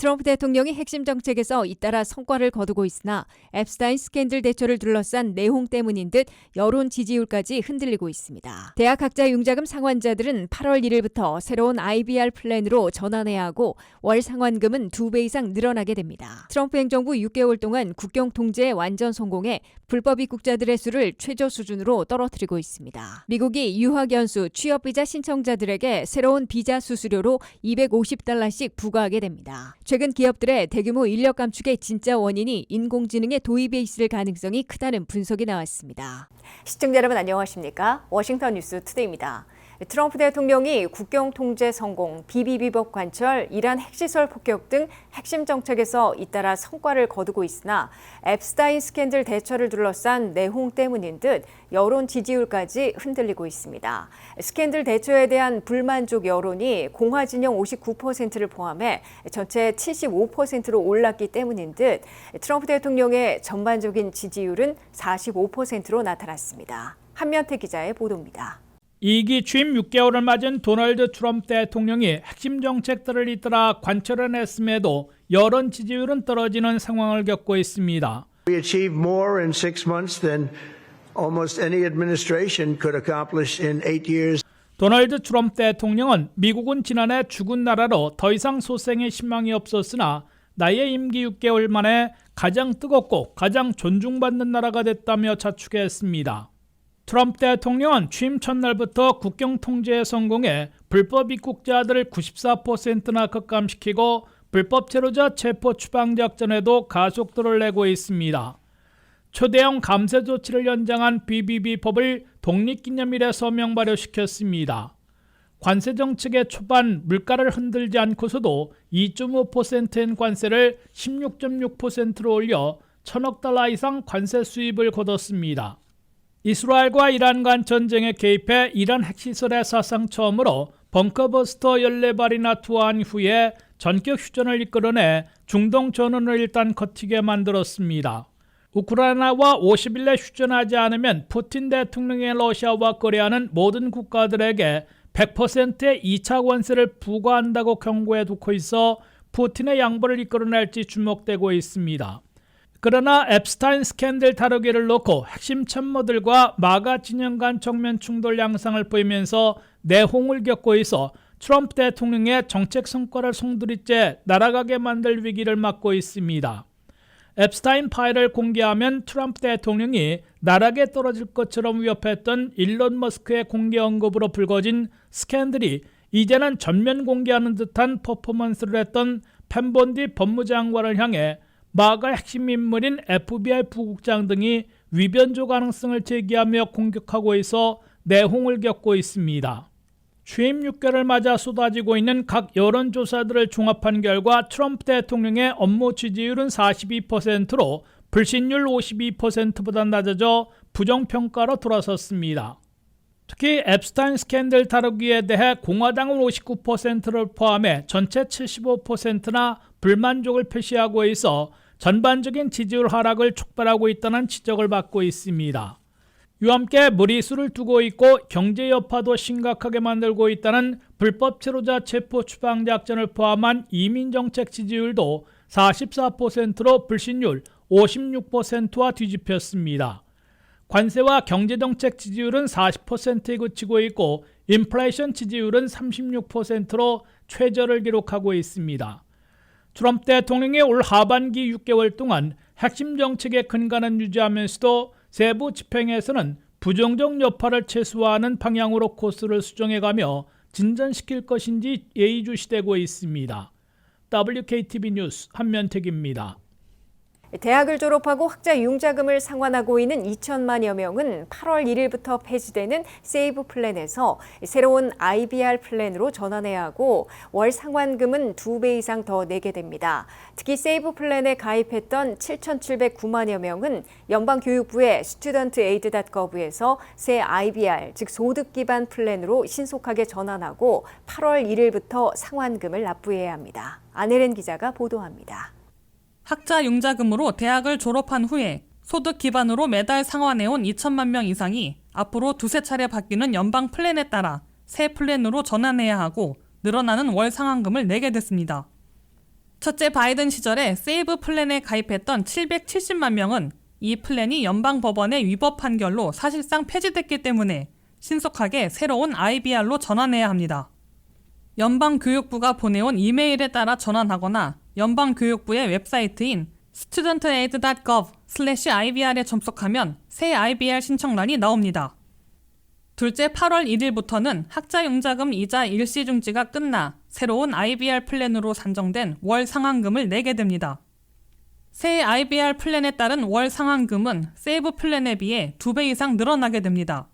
트럼프 대통령이 핵심 정책에서 잇따라 성과를 거두고 있으나 앱스타인 스캔들 대처를 둘러싼 내홍 때문인 듯 여론 지지율까지 흔들리고 있습니다. 대학 학자 융자금 상환자들은 8월 1일부터 새로운 IBR 플랜으로 전환해야 하고 월 상환금은 2배 이상 늘어나게 됩니다. 트럼프 행정부 6개월 동안 국경 통제에 완전 성공해 불법 입국자들의 수를 최저 수준으로 떨어뜨리고 있습니다. 미국이 유학 연수, 취업 비자 신청자들에게 새로운 비자 수수료로 $250씩 부과하게 됩니다. 최근 기업들의 대규모 인력 감축의 진짜 원인이 인공지능의 도입에 있을 가능성이 크다는 분석이 나왔습니다. 시청자 여러분 안녕하십니까? 워싱턴 뉴스 투데이입니다. 트럼프 대통령이 국경 통제 성공, BBB법 관철, 이란 핵시설 폭격 등 핵심 정책에서 잇따라 성과를 거두고 있으나 앱스타인 스캔들 대처를 둘러싼 내홍 때문인 듯 여론 지지율까지 흔들리고 있습니다. 스캔들 대처에 대한 불만족 여론이 공화 진영 59%를 포함해 전체 75%로 올랐기 때문인 듯 트럼프 대통령의 전반적인 지지율은 45%로 나타났습니다. 한면태 기자의 보도입니다. 2기 취임 6개월을 맞은 도널드 트럼프 대통령이 핵심 정책들을 잇따라 관철을 했음에도 여론 지지율은 떨어지는 상황을 겪고 있습니다. We achieved more in 6 months than almost any administration could accomplish in 8 years. 도널드 트럼프 대통령은 미국은 지난해 죽은 나라로 더 이상 소생의 희망이 없었으나 나의 임기 6개월 만에 가장 뜨겁고 가장 존중받는 나라가 됐다며 자축했습니다. 트럼프 대통령은 취임 첫날부터 국경 통제에 성공해 불법 입국자들을 94%나 급감시키고 불법 체류자 체포 추방 작전에도 가속도를 내고 있습니다. 초대형 감세 조치를 연장한 BBB법을 독립기념일에 서명 발효시켰습니다. 관세 정책의 초반 물가를 흔들지 않고서도 2.5%인 관세를 16.6%로 올려 $1,000억 이상 관세 수입을 거뒀습니다. 이스라엘과 이란 간 전쟁에 개입해 이란 핵시설의 사상 처음으로 벙커버스터 14발이나 투하한 후에 전격 휴전을 이끌어내 중동 전원을 일단 거치게 만들었습니다. 우크라이나와 50일 내 휴전하지 않으면 푸틴 대통령의 러시아와 거래하는 모든 국가들에게 100%의 2차 관세를 부과한다고 경고해 두고 있어 푸틴의 양보를 이끌어낼지 주목되고 있습니다. 그러나 앱스타인 스캔들 다루기를 놓고 핵심 참모들과 마가 진영 간 정면 충돌 양상을 보이면서 내홍을 겪고 있어 트럼프 대통령의 정책 성과를 송두리째 날아가게 만들 위기를 맞고 있습니다. 앱스타인 파일을 공개하면 트럼프 대통령이 나락에 떨어질 것처럼 위협했던 일론 머스크의 공개 언급으로 불거진 스캔들이 이제는 전면 공개하는 듯한 퍼포먼스를 했던 펜 본디 법무장관을 향해 마가 핵심 인물인 FBI 부국장 등이 위변조 가능성을 제기하며 공격하고 있어 내홍을 겪고 있습니다. 취임 6개월을 맞아 쏟아지고 있는 각 여론조사들을 종합한 결과 트럼프 대통령의 업무 지지율은 42%로 불신율 52%보다 낮아져 부정평가로 돌아섰습니다. 특히 앱스타인 스캔들 다루기에 대해 공화당은 59%를 포함해 전체 75%나 불만족을 표시하고 있어 전반적인 지지율 하락을 촉발하고 있다는 지적을 받고 있습니다. 이와 함께 무리수를 두고 있고 경제 여파도 심각하게 만들고 있다는 불법 체류자 체포 추방 작전을 포함한 이민정책 지지율도 44%로 불신율 56%와 뒤집혔습니다. 관세와 경제정책 지지율은 40%에 그치고 있고 인플레이션 지지율은 36%로 최저를 기록하고 있습니다. 트럼프 대통령이 올 하반기 6개월 동안 핵심 정책의 근간은 유지하면서도 세부 집행에서는 부정적 여파를 최소화하는 방향으로 코스를 수정해가며 진전시킬 것인지 예의주시되고 있습니다. WKTV 뉴스 한면택입니다. 대학을 졸업하고 학자 융자금을 상환하고 있는 2천만여 명은 8월 1일부터 폐지되는 세이브 플랜에서 새로운 IBR 플랜으로 전환해야 하고 월 상환금은 2배 이상 더 내게 됩니다. 특히 세이브 플랜에 가입했던 7,709만여 명은 연방교육부의 studentaid.gov에서 새 IBR, 즉 소득 기반 플랜으로 신속하게 전환하고 8월 1일부터 상환금을 납부해야 합니다. 안혜린 기자가 보도합니다. 학자 융자금으로 대학을 졸업한 후에 소득 기반으로 매달 상환해온 2천만 명 이상이 앞으로 두세 차례 바뀌는 연방 플랜에 따라 새 플랜으로 전환해야 하고 늘어나는 월 상환금을 내게 됐습니다. 첫째 바이든 시절에 세이브 플랜에 가입했던 770만 명은 이 플랜이 연방 법원의 위법 판결로 사실상 폐지됐기 때문에 신속하게 새로운 IBR로 전환해야 합니다. 연방교육부가 보내온 이메일에 따라 전환하거나 연방교육부의 웹사이트인 studentaid.gov/IBR에 접속하면 새 IBR 신청란이 나옵니다. 둘째 8월 1일부터는 학자융자금 이자 일시중지가 끝나 새로운 IBR 플랜으로 산정된 월 상환금을 내게 됩니다. 새 IBR 플랜에 따른 월 상환금은 세이브 플랜에 비해 2배 이상 늘어나게 됩니다.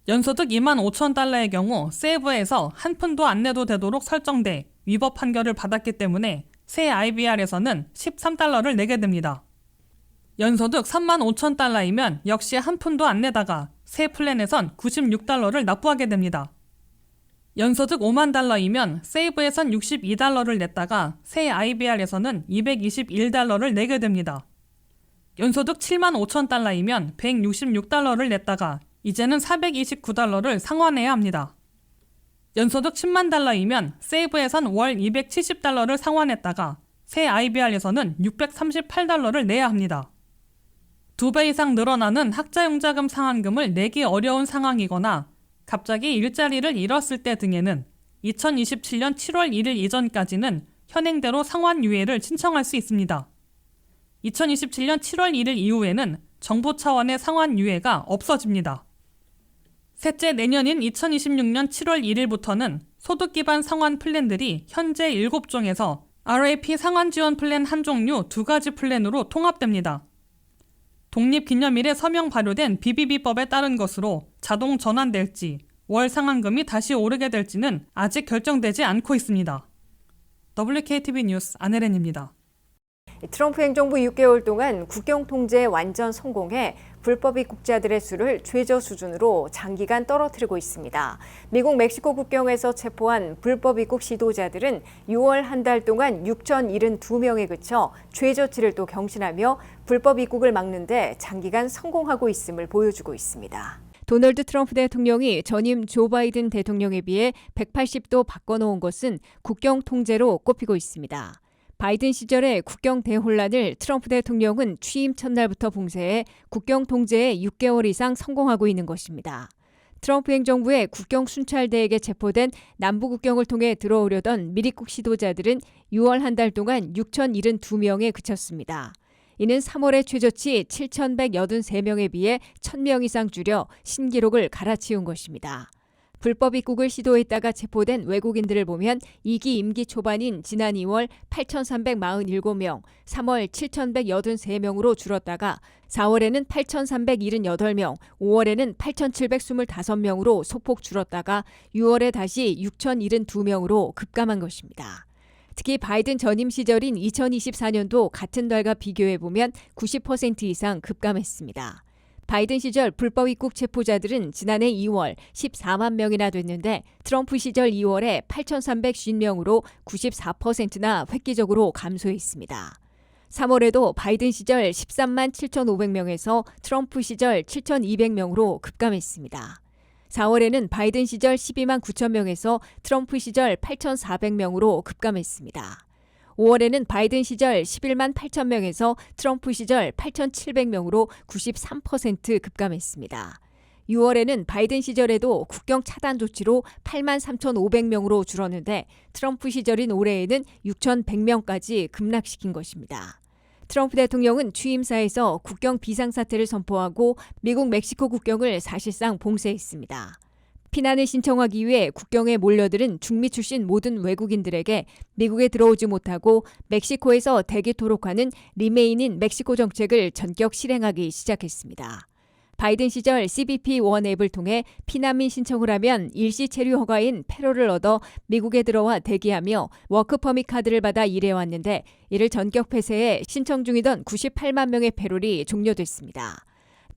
연소득 25,000달러의 경우 세이브에서 한 푼도 안 내도 되도록 설정돼 위법 판결을 받았기 때문에 새 IBR에서는 13달러를 내게 됩니다. 연소득 35,000달러이면 역시 한 푼도 안 내다가 새 플랜에선 96달러를 납부하게 됩니다. 연소득 5만 달러이면 세이브에선 62달러를 냈다가 새 IBR에서는 221달러를 내게 됩니다. 연소득 7만 5천 달러이면 166달러를 냈다가 이제는 429달러를 상환해야 합니다. 연소득 10만 달러이면 세이브에선 월 270달러를 상환했다가 새 IBR에서는 638달러를 내야 합니다. 2배 이상 늘어나는 학자융자금 상환금을 내기 어려운 상황이거나 갑자기 일자리를 잃었을 때 등에는 2027년 7월 1일 이전까지는 현행대로 상환 유예를 신청할 수 있습니다. 2027년 7월 1일 이후에는 정부 차원의 상환 유예가 없어집니다. 셋째, 내년인 2026년 7월 1일부터는 소득 기반 상환 플랜들이 현재 7종에서 RAP 상환 지원 플랜 한 종류 2가지 플랜으로 통합됩니다. 독립기념일에 서명 발효된 BBB법에 따른 것으로 자동 전환될지 월 상환금이 다시 오르게 될지는 아직 결정되지 않고 있습니다. WKTV 뉴스 안혜린입니다. 트럼프 행정부 6개월 동안 국경 통제에 완전 성공해 불법 입국자들의 수를 최저 수준으로 장기간 떨어뜨리고 있습니다. 미국 멕시코 국경에서 체포한 불법 입국 시도자들은 6월 한 달 동안 6,072명에 그쳐 최저치를 또 경신하며 불법 입국을 막는 데 장기간 성공하고 있음을 보여주고 있습니다. 도널드 트럼프 대통령이 전임 조 바이든 대통령에 비해 180도 바꿔놓은 것은 국경 통제로 꼽히고 있습니다. 바이든 시절의 국경 대혼란을 트럼프 대통령은 취임 첫날부터 봉쇄해 국경 통제에 6개월 이상 성공하고 있는 것입니다. 트럼프 행정부의 국경 순찰대에게 체포된 남부 국경을 통해 들어오려던 미입국 시도자들은 6월 한 달 동안 6,072명에 그쳤습니다. 이는 3월의 최저치 7,183명에 비해 1,000명 이상 줄여 신기록을 갈아치운 것입니다. 불법 입국을 시도했다가 체포된 외국인들을 보면 2기 임기 초반인 지난 2월 8,347명, 3월 7,183명으로 줄었다가 4월에는 8,378명, 5월에는 8,725명으로 소폭 줄었다가 6월에 다시 6,072명으로 급감한 것입니다. 특히 바이든 전임 시절인 2024년도 같은 달과 비교해보면 90% 이상 급감했습니다. 바이든 시절 불법 입국 체포자들은 지난해 2월 14만 명이나 됐는데 트럼프 시절 2월에 8,350명으로 94%나 획기적으로 감소했습니다. 3월에도 바이든 시절 13만 7,500명에서 트럼프 시절 7,200명으로 급감했습니다. 4월에는 바이든 시절 12만 9천 명에서 트럼프 시절 8,400명으로 급감했습니다. 5월에는 바이든 시절 11만 8천 명에서 트럼프 시절 8,700명으로 93% 급감했습니다. 6월에는 바이든 시절에도 국경 차단 조치로 8만 3,500명으로 줄었는데 트럼프 시절인 올해에는 6,100명까지 급락시킨 것입니다. 트럼프 대통령은 취임사에서 국경 비상사태를 선포하고 미국 멕시코 국경을 사실상 봉쇄했습니다. 피난을 신청하기 위해 국경에 몰려들은 중미 출신 모든 외국인들에게 미국에 들어오지 못하고 멕시코에서 대기토록 하는 리메인인 멕시코 정책을 전격 실행하기 시작했습니다. 바이든 시절 CBP1 앱을 통해 피난민 신청을 하면 일시 체류 허가인 패롤을 얻어 미국에 들어와 대기하며 워크퍼밋 카드를 받아 일해왔는데 이를 전격 폐쇄해 신청 중이던 98만 명의 패롤이 종료됐습니다.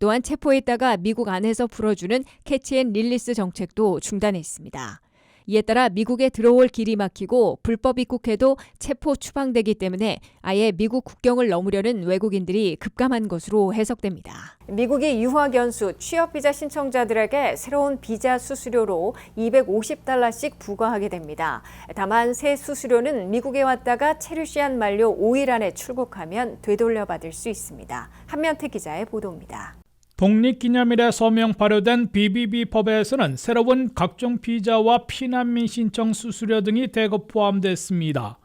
또한 체포했다가 미국 안에서 풀어주는 캐치앤릴리스 정책도 중단했습니다. 이에 따라 미국에 들어올 길이 막히고 불법 입국해도 체포 추방되기 때문에 아예 미국 국경을 넘으려는 외국인들이 급감한 것으로 해석됩니다. 미국이 유학 연수, 취업 비자 신청자들에게 새로운 비자 수수료로 $250씩 부과하게 됩니다. 다만 새 수수료는 미국에 왔다가 체류 시한 만료 5일 안에 출국하면 되돌려받을 수 있습니다. 한면태 기자의 보도입니다. 독립기념일에 서명 발효된 BBB법에서는 새로운 각종 비자와 피난민 신청 수수료 등이 대거 포함됐습니다.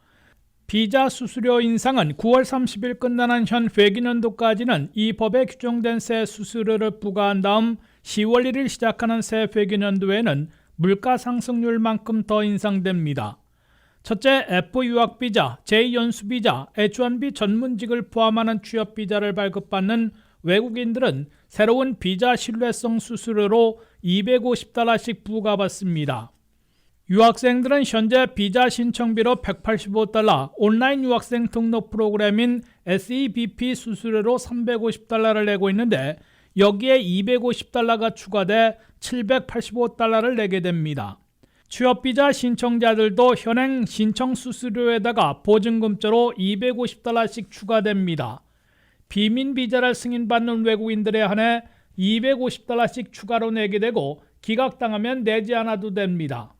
비자 수수료 인상은 9월 30일 끝나는 현 회계년도까지는 이 법에 규정된 새 수수료를 부과한 다음 10월 1일 시작하는 새 회계년도에는 물가 상승률만큼 더 인상됩니다. 첫째, F 유학비자, J 연수비자, H1B 전문직을 포함하는 취업비자를 발급받는 외국인들은 새로운 비자 신뢰성 수수료로 $250씩 부과받습니다. 유학생들은 현재 비자 신청비로 $185, 온라인 유학생 등록 프로그램인 SEBP 수수료로 $350를 내고 있는데 여기에 $250가 추가돼 $785를 내게 됩니다. 취업비자 신청자들도 현행 신청 수수료에다가 보증금자로 $250씩 추가됩니다. 비민 비자를 승인받는 외국인들에 한해 $250씩 추가로 내게 되고 기각당하면 내지 않아도 됩니다.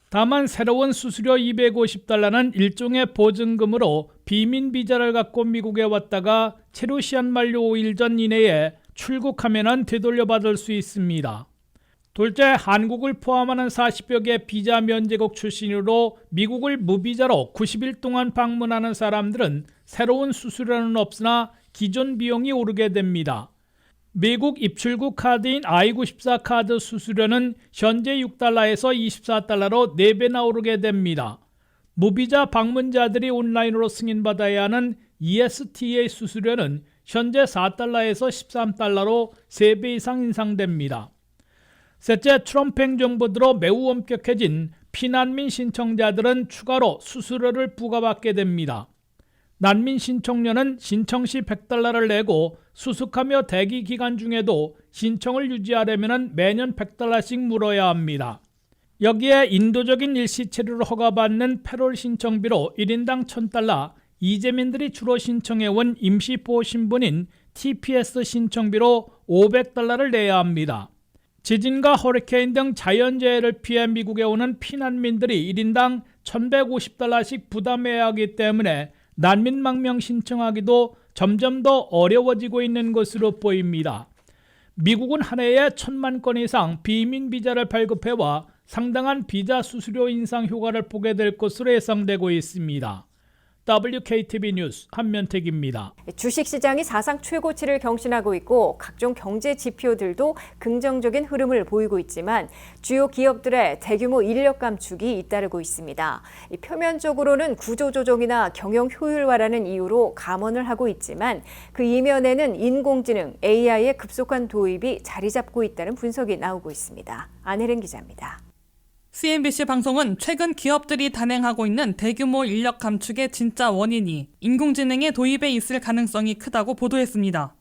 다만 새로운 수수료 $250는 일종의 보증금으로 비민 비자를 갖고 미국에 왔다가 체류 시한 만료 5일 전 이내에 출국하면 되돌려받을 수 있습니다. 둘째, 한국을 포함하는 40여 개 비자 면제국 출신으로 미국을 무비자로 90일 동안 방문하는 사람들은 새로운 수수료는 없으나 기존 비용이 오르게 됩니다. 미국 입출국 카드인 I-94 카드 수수료는 현재 $6에서 $24로 4배나 오르게 됩니다. 무비자 방문자들이 온라인으로 승인받아야 하는 ESTA 수수료는 현재 $4에서 $13로 3배 이상 인상됩니다. 셋째, 트럼프 행정부 들어 매우 엄격해진 피난민 신청자들은 추가로 수수료를 부과받게 됩니다. 난민 신청료는 신청 시 $100를 내고 수속하며 대기 기간 중에도 신청을 유지하려면 매년 $100씩 물어야 합니다. 여기에 인도적인 일시 체류를 허가받는 패롤 신청비로 1인당 $1,000, 이재민들이 주로 신청해온 임시보호 신분인 TPS 신청비로 $500를 내야 합니다. 지진과 허리케인 등 자연재해를 피해 미국에 오는 피난민들이 1인당 $1,150씩 부담해야 하기 때문에 난민 망명 신청하기도 점점 더 어려워지고 있는 것으로 보입니다. 미국은 한 해에 1,000만 건 이상 비민 비자를 발급해와 상당한 비자 수수료 인상 효과를 보게 될 것으로 예상되고 있습니다. WKTV 뉴스 한면택입니다. 주식시장이 사상 최고치를 경신하고 있고 각종 경제 지표들도 긍정적인 흐름을 보이고 있지만 주요 기업들의 대규모 인력 감축이 잇따르고 있습니다. 표면적으로는 구조조정이나 경영 효율화라는 이유로 감원을 하고 있지만 그 이면에는 인공지능, AI의 급속한 도입이 자리 잡고 있다는 분석이 나오고 있습니다. 안혜린 기자입니다. CNBC 방송은 최근 기업들이 단행하고 있는 대규모 인력 감축의 진짜 원인이 인공지능의 도입에 있을 가능성이 크다고 보도했습니다.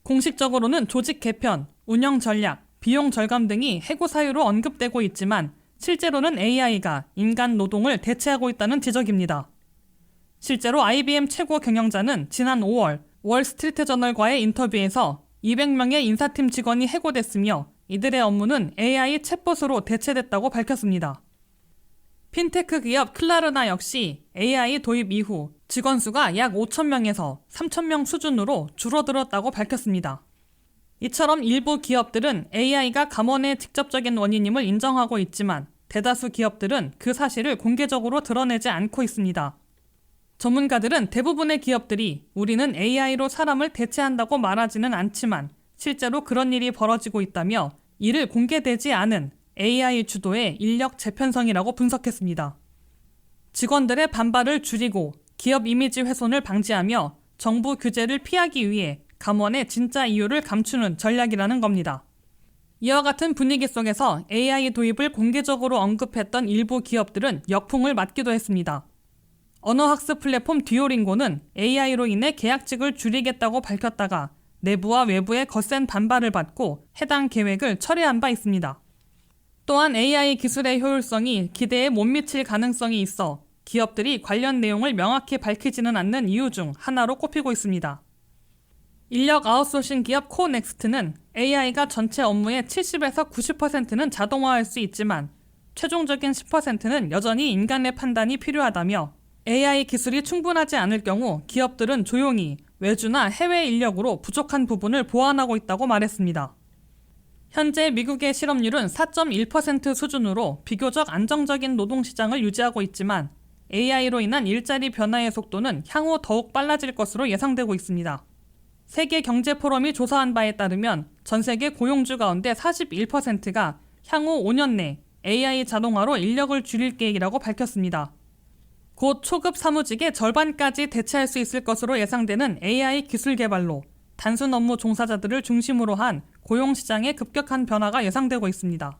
공식적으로는 조직 개편, 운영 전략, 비용 절감 등이 해고 사유로 언급되고 있지만 실제로는 AI가 인간 노동을 대체하고 있다는 지적입니다. 실제로 IBM 최고 경영자는 지난 5월 월스트리트저널과의 인터뷰에서 200명의 인사팀 직원이 해고됐으며 이들의 업무는 AI 챗봇으로 대체됐다고 밝혔습니다. 핀테크 기업 클라르나 역시 AI 도입 이후 직원 수가 약 5,000명에서 3,000명 수준으로 줄어들었다고 밝혔습니다. 이처럼 일부 기업들은 AI가 감원의 직접적인 원인임을 인정하고 있지만 대다수 기업들은 그 사실을 공개적으로 드러내지 않고 있습니다. 전문가들은 대부분의 기업들이 우리는 AI로 사람을 대체한다고 말하지는 않지만 실제로 그런 일이 벌어지고 있다며 이를 공개되지 않은 AI 주도의 인력 재편성이라고 분석했습니다. 직원들의 반발을 줄이고 기업 이미지 훼손을 방지하며 정부 규제를 피하기 위해 감원의 진짜 이유를 감추는 전략이라는 겁니다. 이와 같은 분위기 속에서 AI 도입을 공개적으로 언급했던 일부 기업들은 역풍을 맞기도 했습니다. 언어학습 플랫폼 듀오링고는 AI로 인해 계약직을 줄이겠다고 밝혔다가 내부와 외부의 거센 반발을 받고 해당 계획을 철회한 바 있습니다. 또한 AI 기술의 효율성이 기대에 못 미칠 가능성이 있어 기업들이 관련 내용을 명확히 밝히지는 않는 이유 중 하나로 꼽히고 있습니다. 인력 아웃소싱 기업 코넥스트는 AI가 전체 업무의 70에서 90%는 자동화할 수 있지만 최종적인 10%는 여전히 인간의 판단이 필요하다며 AI 기술이 충분하지 않을 경우 기업들은 조용히 외주나 해외 인력으로 부족한 부분을 보완하고 있다고 말했습니다. 현재 미국의 실업률은 4.1% 수준으로 비교적 안정적인 노동시장을 유지하고 있지만 AI로 인한 일자리 변화의 속도는 향후 더욱 빨라질 것으로 예상되고 있습니다. 세계경제포럼이 조사한 바에 따르면 전 세계 고용주 가운데 41%가 향후 5년 내 AI 자동화로 인력을 줄일 계획이라고 밝혔습니다. 곧 초급 사무직의 절반까지 대체할 수 있을 것으로 예상되는 AI 기술 개발로 단순 업무 종사자들을 중심으로 한 고용시장의 급격한 변화가 예상되고 있습니다.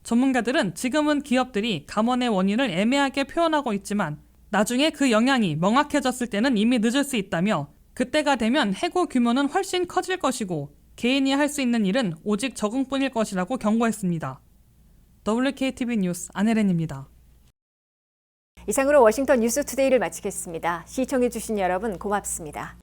전문가들은 지금은 기업들이 감원의 원인을 애매하게 표현하고 있지만 나중에 그 영향이 명확해졌을 때는 이미 늦을 수 있다며 그때가 되면 해고 규모는 훨씬 커질 것이고 개인이 할 수 있는 일은 오직 적응뿐일 것이라고 경고했습니다. WKTV 뉴스 안혜린입니다. 이상으로 워싱턴 뉴스투데이를 마치겠습니다. 시청해주신 여러분 고맙습니다.